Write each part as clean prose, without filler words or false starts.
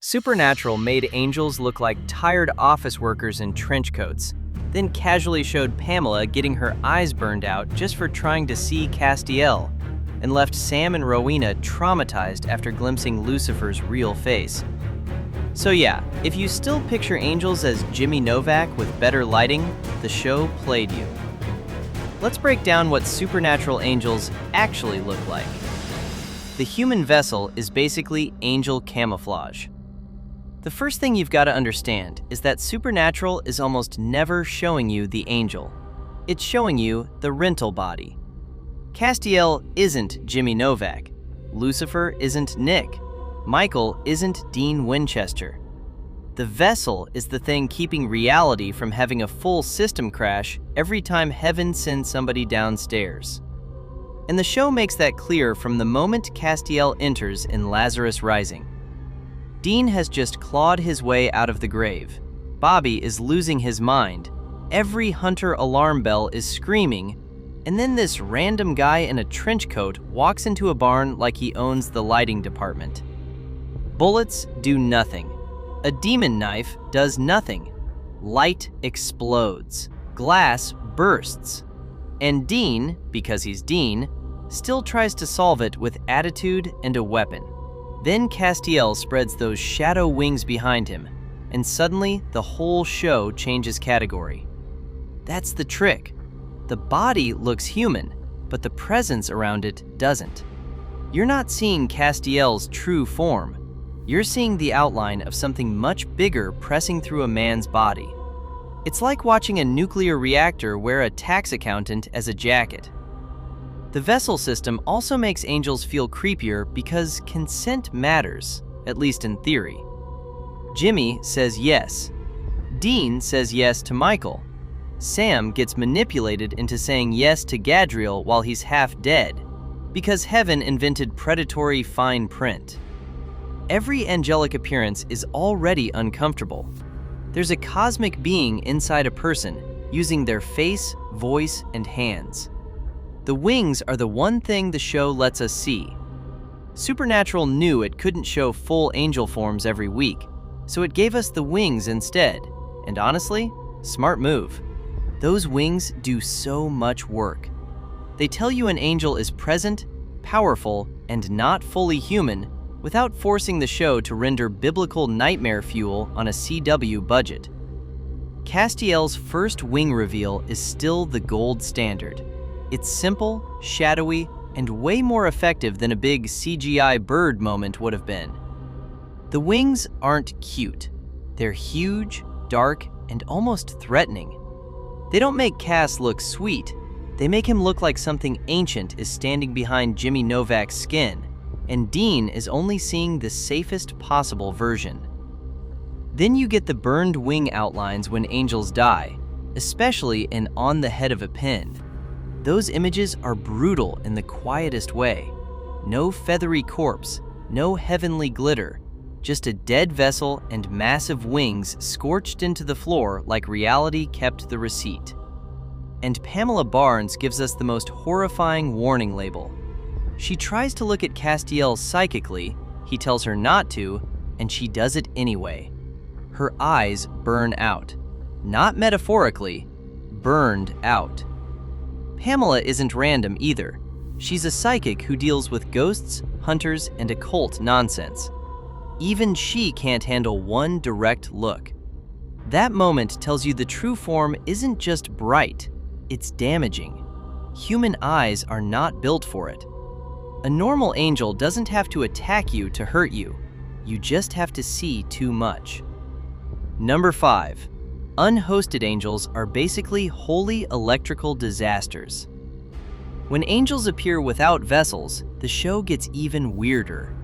Supernatural made angels look like tired office workers in trench coats, then casually showed Pamela getting her eyes burned out just for trying to see Castiel, and left Sam and Rowena traumatized after glimpsing Lucifer's real face. So yeah, if you still picture angels as Jimmy Novak with better lighting, the show played you. Let's break down what supernatural angels actually look like. The human vessel is basically angel camouflage. The first thing you've got to understand is that Supernatural is almost never showing you the angel. It's showing you the rental body. Castiel isn't Jimmy Novak. Lucifer isn't Nick. Michael isn't Dean Winchester. The vessel is the thing keeping reality from having a full system crash every time heaven sends somebody downstairs. And the show makes that clear from the moment Castiel enters in Lazarus Rising. Dean has just clawed his way out of the grave. Bobby is losing his mind. Every Hunter alarm bell is screaming, and then this random guy in a trench coat walks into a barn like he owns the lighting department. Bullets do nothing. A demon knife does nothing. Light explodes. Glass bursts. And Dean, because he's Dean, still tries to solve it with attitude and a weapon. Then Castiel spreads those shadow wings behind him, and suddenly the whole show changes category. That's the trick. The body looks human, but the presence around it doesn't. You're not seeing Castiel's true form. You're seeing the outline of something much bigger pressing through a man's body. It's like watching a nuclear reactor wear a tax accountant as a jacket. The vessel system also makes angels feel creepier because consent matters, at least in theory. Jimmy says yes. Dean says yes to Michael. Sam gets manipulated into saying yes to Gadriel while he's half dead, because heaven invented predatory fine print. Every angelic appearance is already uncomfortable. There's a cosmic being inside a person, using their face, voice, and hands. The wings are the one thing the show lets us see. Supernatural knew it couldn't show full angel forms every week, so it gave us the wings instead. And honestly, smart move. Those wings do so much work. They tell you an angel is present, powerful, and not fully human without forcing the show to render biblical nightmare fuel on a CW budget. Castiel's first wing reveal is still the gold standard. It's simple, shadowy, and way more effective than a big CGI bird moment would have been. The wings aren't cute. They're huge, dark, and almost threatening. They don't make Cass look sweet. They make him look like something ancient is standing behind Jimmy Novak's skin, and Dean is only seeing the safest possible version. Then you get the burned wing outlines when angels die, especially in On the Head of a Pin. Those images are brutal in the quietest way. No feathery corpse, no heavenly glitter, just a dead vessel and massive wings scorched into the floor like reality kept the receipt. And Pamela Barnes gives us the most horrifying warning label. She tries to look at Castiel psychically, he tells her not to, and she does it anyway. Her eyes burn out. Not metaphorically, burned out. Pamela isn't random either. She's a psychic who deals with ghosts, hunters, and occult nonsense. Even she can't handle one direct look. That moment tells you the true form isn't just bright, it's damaging. Human eyes are not built for it. A normal angel doesn't have to attack you to hurt you. You just have to see too much. Number 5. Unhosted angels are basically holy electrical disasters. When angels appear without vessels, the show gets even weirder.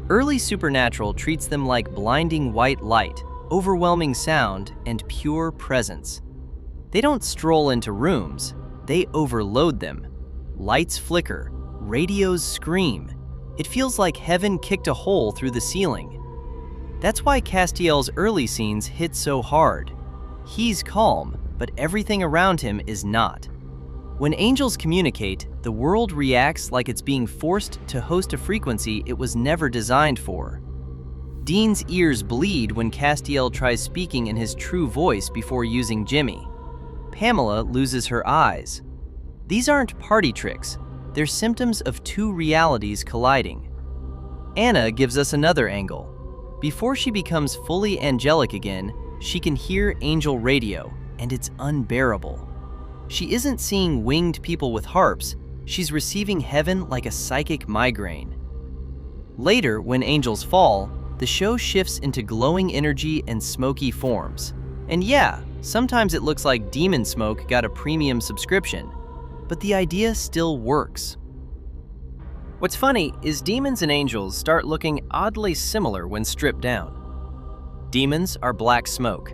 Early Supernatural treats them like blinding white light, overwhelming sound, and pure presence. They don't stroll into rooms, they overload them. Lights flicker, radios scream. It feels like heaven kicked a hole through the ceiling. That's why Castiel's early scenes hit so hard. He's calm, but everything around him is not. When angels communicate, the world reacts like it's being forced to host a frequency it was never designed for. Dean's ears bleed when Castiel tries speaking in his true voice before using Jimmy. Pamela loses her eyes. These aren't party tricks. They're symptoms of two realities colliding. Anna gives us another angle. Before she becomes fully angelic again, she can hear angel radio, and it's unbearable. She isn't seeing winged people with harps, she's receiving heaven like a psychic migraine. Later, when angels fall, the show shifts into glowing energy and smoky forms. And yeah, sometimes it looks like Demon Smoke got a premium subscription, but the idea still works. What's funny is demons and angels start looking oddly similar when stripped down. Demons are black smoke.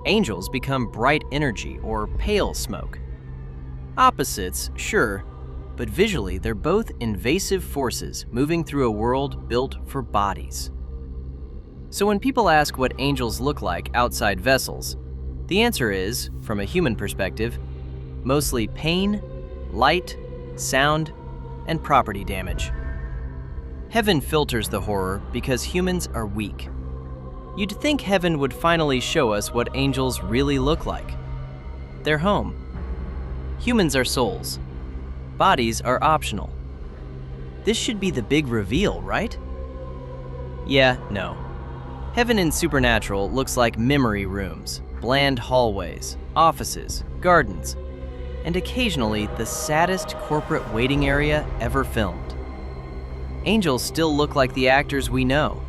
Angels become bright energy or pale smoke. Opposites, sure, but visually they're both invasive forces moving through a world built for bodies. So when people ask what angels look like outside vessels, the answer is, from a human perspective, mostly pain, light, sound, and property damage. Heaven filters the horror because humans are weak. You'd think heaven would finally show us what angels really look like. They're home. Humans are souls. Bodies are optional. This should be the big reveal, right? Yeah, no. Heaven in Supernatural looks like memory rooms, bland hallways, offices, gardens, and occasionally the saddest corporate waiting area ever filmed. Angels still look like the actors we know.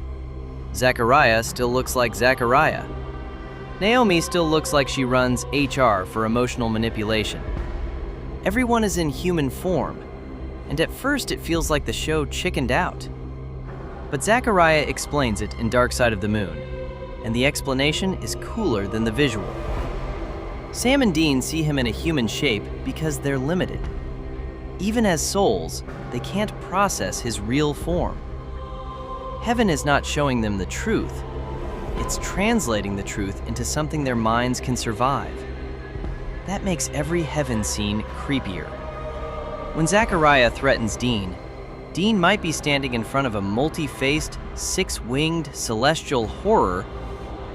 Zachariah still looks like Zachariah. Naomi still looks like she runs HR for emotional manipulation. Everyone is in human form, and at first it feels like the show chickened out. But Zachariah explains it in Dark Side of the Moon, and the explanation is cooler than the visual. Sam and Dean see him in a human shape because they're limited. Even as souls, they can't process his real form. Heaven is not showing them the truth. It's translating the truth into something their minds can survive. That makes every heaven scene creepier. When Zachariah threatens Dean, Dean might be standing in front of a multi-faced, six-winged celestial horror,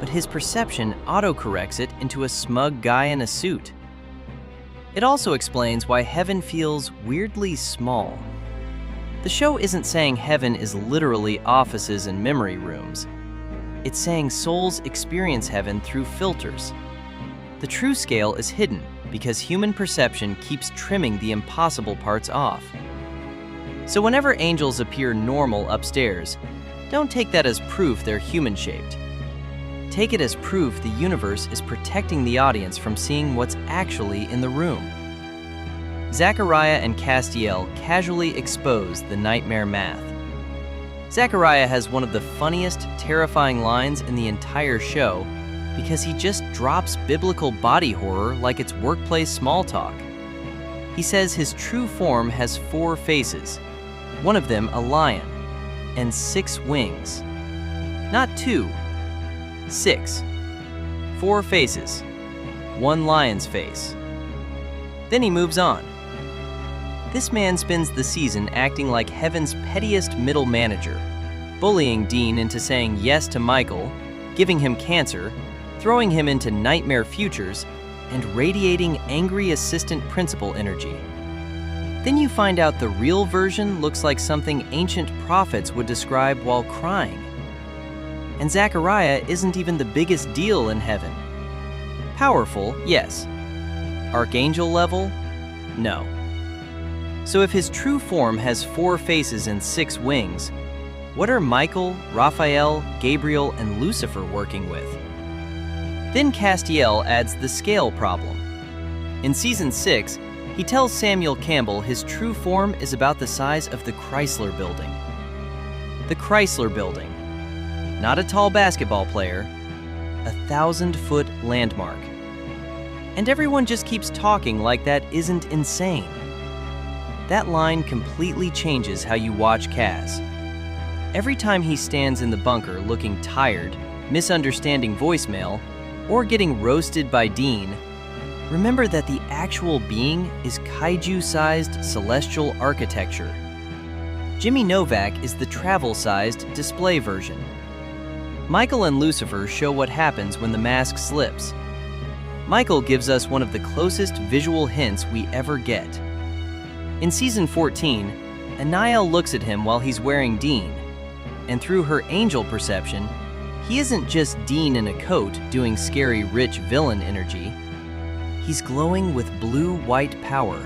but his perception autocorrects it into a smug guy in a suit. It also explains why heaven feels weirdly small. The show isn't saying heaven is literally offices and memory rooms. It's saying souls experience heaven through filters. The true scale is hidden because human perception keeps trimming the impossible parts off. So whenever angels appear normal upstairs, don't take that as proof they're human-shaped. Take it as proof the universe is protecting the audience from seeing what's actually in the room. Zachariah and Castiel casually expose the nightmare math. Zachariah has one of the funniest, terrifying lines in the entire show because he just drops biblical body horror like it's workplace small talk. He says his true form has 4 faces, one of them a lion, and 6 wings. Not 2, 6. 4 faces, 1 lion's face. Then he moves on. This man spends the season acting like heaven's pettiest middle manager, bullying Dean into saying yes to Michael, giving him cancer, throwing him into nightmare futures, and radiating angry assistant principal energy. Then you find out the real version looks like something ancient prophets would describe while crying. And Zachariah isn't even the biggest deal in heaven. Powerful, yes. Archangel level? No. So if his true form has 4 faces and 6 wings, what are Michael, Raphael, Gabriel, and Lucifer working with? Then Castiel adds the scale problem. In season 6, he tells Samuel Campbell his true form is about the size of the Chrysler Building. The Chrysler Building. Not a tall basketball player, a 1,000-foot landmark. And everyone just keeps talking like that isn't insane. That line completely changes how you watch Kaz. Every time he stands in the bunker looking tired, misunderstanding voicemail, or getting roasted by Dean, remember that the actual being is kaiju-sized celestial architecture. Jimmy Novak is the travel-sized display version. Michael and Lucifer show what happens when the mask slips. Michael gives us one of the closest visual hints we ever get. In season 14, Anael looks at him while he's wearing Dean, and through her angel perception, he isn't just Dean in a coat doing scary rich villain energy. He's glowing with blue-white power,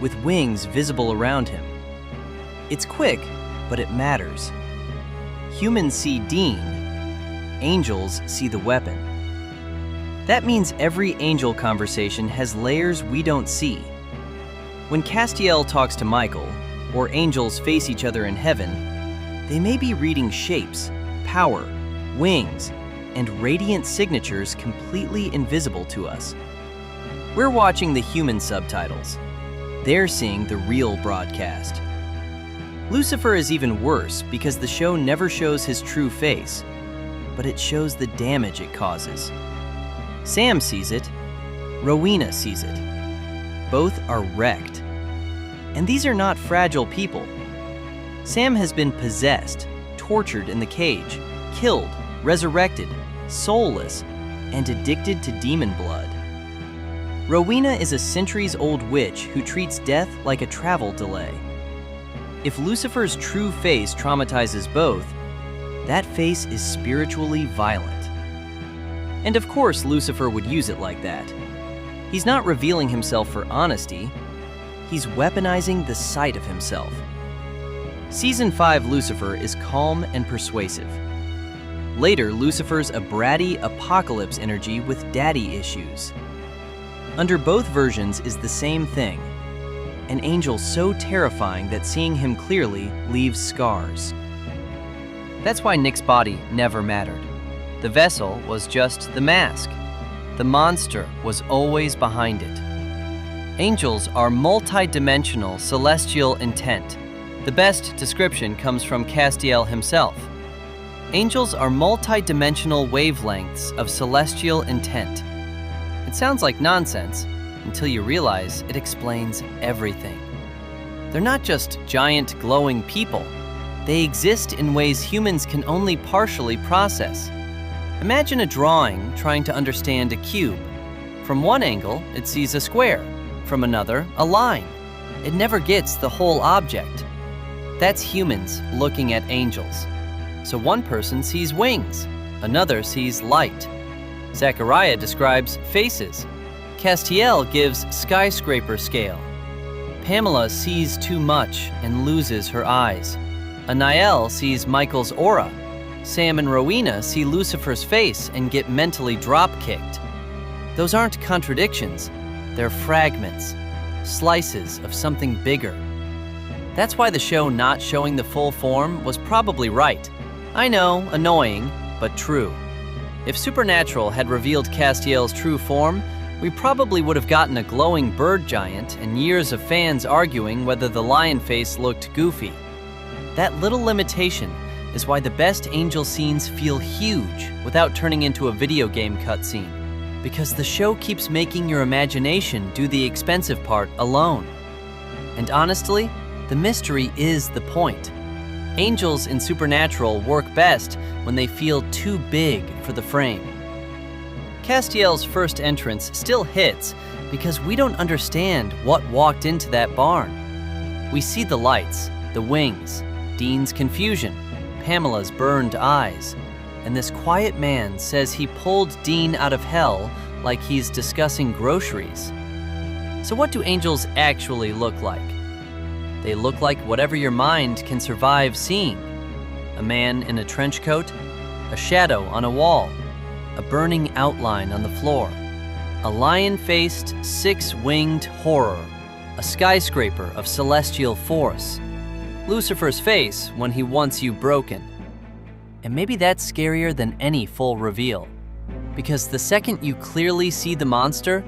with wings visible around him. It's quick, but it matters. Humans see Dean, angels see the weapon. That means every angel conversation has layers we don't see. When Castiel talks to Michael, or angels face each other in heaven, they may be reading shapes, power, wings, and radiant signatures completely invisible to us. We're watching the human subtitles. They're seeing the real broadcast. Lucifer is even worse because the show never shows his true face, but it shows the damage it causes. Sam sees it, Rowena sees it. Both are wrecked. And these are not fragile people. Sam has been possessed, tortured in the cage, killed, resurrected, soulless, and addicted to demon blood. Rowena is a centuries-old witch who treats death like a travel delay. If Lucifer's true face traumatizes both, that face is spiritually violent. And of course Lucifer would use it like that. He's not revealing himself for honesty, he's weaponizing the sight of himself. Season 5 Lucifer is calm and persuasive. Later, Lucifer's a bratty apocalypse energy with daddy issues. Under both versions is the same thing, an angel so terrifying that seeing him clearly leaves scars. That's why Nick's body never mattered. The vessel was just the mask. The monster was always behind it. Angels are multi-dimensional celestial intent. The best description comes from Castiel himself. Angels are multi-dimensional wavelengths of celestial intent. It sounds like nonsense until you realize it explains everything. They're not just giant glowing people. They exist in ways humans can only partially process. Imagine a drawing trying to understand a cube. From one angle, it sees a square. From another, a line. It never gets the whole object. That's humans looking at angels. So one person sees wings, another sees light. Zechariah describes faces. Castiel gives skyscraper scale. Pamela sees too much and loses her eyes. Anael sees Michael's aura. Sam and Rowena see Lucifer's face and get mentally drop-kicked. Those aren't contradictions, they're fragments, slices of something bigger. That's why the show not showing the full form was probably right. I know, annoying, but true. If Supernatural had revealed Castiel's true form, we probably would have gotten a glowing bird giant and years of fans arguing whether the lion face looked goofy. That little limitation is why the best angel scenes feel huge without turning into a video game cutscene, because the show keeps making your imagination do the expensive part alone. And honestly, the mystery is the point. Angels in Supernatural work best when they feel too big for the frame. Castiel's first entrance still hits because we don't understand what walked into that barn. We see the lights, the wings, Dean's confusion, Pamela's burned eyes, and this quiet man says he pulled Dean out of hell like he's discussing groceries. So what do angels actually look like? They look like whatever your mind can survive seeing. A man in a trench coat, a shadow on a wall, a burning outline on the floor, a lion-faced, six-winged horror, a skyscraper of celestial force, Lucifer's face when he wants you broken. And maybe that's scarier than any full reveal, because the second you clearly see the monster,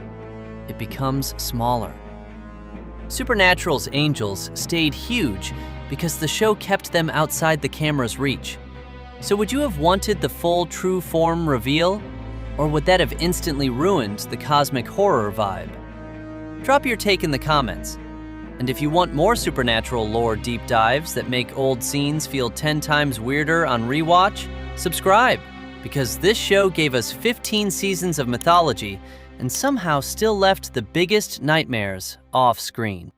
it becomes smaller. Supernatural's angels stayed huge because the show kept them outside the camera's reach. So would you have wanted the full true form reveal, or would that have instantly ruined the cosmic horror vibe? Drop your take in the comments. And if you want more Supernatural lore deep dives that make old scenes feel 10 times weirder on rewatch, subscribe. because this show gave us 15 seasons of mythology and somehow still left the biggest nightmares off screen.